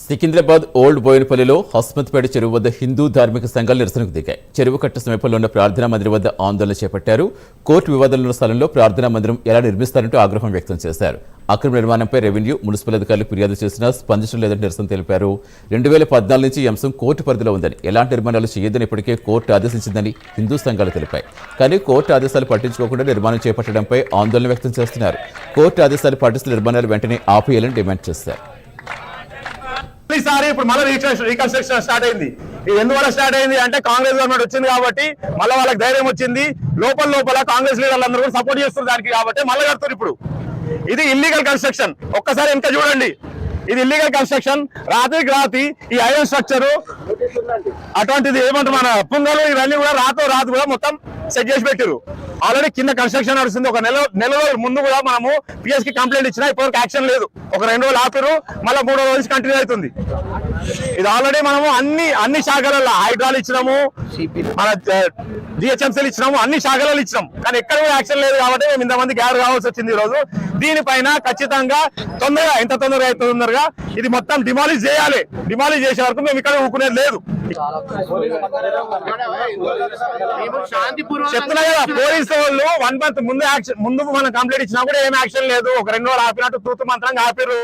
Secunderabad old బోయినపల్లిలో Hasmathpet చెరువు వద్ద హిందూ ధార్మిక సంఘాలు నిరసనకు దిగాయి. చెరువు కట్ట సమీపంలో ఉన్న ప్రార్థనా మందిరం వద్ద ఆందోళన చేపట్టారు. కోర్టు వివాదంలో ఉన్న స్థలంలో ప్రార్థనా మందిరం ఎలా నిర్మిస్తారంటూ ఆగ్రహం వ్యక్తం చేశారు. అక్రమ నిర్మాణంపై రెవెన్యూ, మున్సిపల్ అధికారులు ఫిర్యాదు చేసినా స్పందించడం లేదని నిరసన తెలిపారు. 2014 నుంచి ఈ అంశం కోర్టు పరిధిలో ఉందని, ఎలాంటి నిర్మాణాలు చేయొద్దని ఇప్పటికే కోర్టు ఆదేశించిందని హిందూ సంఘాలు తెలిపాయి. కానీ కోర్టు ఆదేశాలు పట్టించుకోకుండా నిర్మాణం చేపట్టడంపై ఆందోళన వ్యక్తం చేస్తున్నారు. కోర్టు ఆదేశాలు పాటిస్తున్న నిర్మాణాలు వెంటనే ఆపేయాలని డిమాండ్ చేశారు. ఈసారి ఇప్పుడు మళ్ళీ రీకన్స్ట్రక్షన్ స్టార్ట్ అయింది. ఇది ఎందువల్ల స్టార్ట్ అయింది అంటే కాంగ్రెస్ గవర్నమెంట్ వచ్చింది కాబట్టి మళ్ళీ వాళ్ళకి ధైర్యం వచ్చింది. లోపల కాంగ్రెస్ లీడర్లందరూ కూడా సపోర్ట్ చేస్తున్నారు దానికి, కాబట్టి మళ్ళీ కడుతున్నారు. ఇప్పుడు ఇది ఇల్లీగల్ కన్స్ట్రక్షన్. ఒక్కసారి ఇంకా చూడండి, ఇది ఇల్లీగల్ కన్స్ట్రక్షన్. రాత్రికి రాత్రి ఈ ఐరన్ స్ట్రక్చర్ అటువంటిది ఏమంటారు, మన పుంగలు ఇవన్నీ కూడా రాత్రి కూడా మొత్తం సెట్ చేసి పెట్టారు. ఆల్రెడీ కింద కన్స్ట్రక్షన్ నడుస్తుంది. ఒక నెల రోజుల ముందు కూడా మనము పిఎస్ కి కంప్లైంట్ ఇచ్చినా ఇప్పటివరకు యాక్షన్ లేదు. ఒక 2 రోజులు ఆపిరు, మళ్ళీ 3వ రోజు కంటిన్యూ అవుతుంది. ఇది ఆల్రెడీ మనము అన్ని శాఖలలో హైడ్రాలు ఇచ్చినాము, మన జిహెచ్ఎంసీలు ఇచ్చినాము, అన్ని శాఖలలో ఇచ్చినాం. కానీ ఎక్కడ కూడా యాక్షన్ లేదు కాబట్టి మేము ఇంతమంది గ్యాదర్ కావాల్సి వచ్చింది. ఈ రోజు దీనిపైన ఖచ్చితంగా ఎంత తొందరగా అయితే తొందరగా ఇది మొత్తం డిమాలిష్ చేయాలి. డిమాలిష్ చేసే వరకు మేము ఇక్కడ ఊకునేది లేదు. చెప్తున్నా కదా, పోలీసు వాళ్ళు 1 month ముందు మనం కంప్లైంట్ ఇచ్చినా కూడా ఏం యాక్షన్ లేదు. ఒక 2 రోజులు ఆపినట్టు తూతు మంత్రంగా ఆపిరు.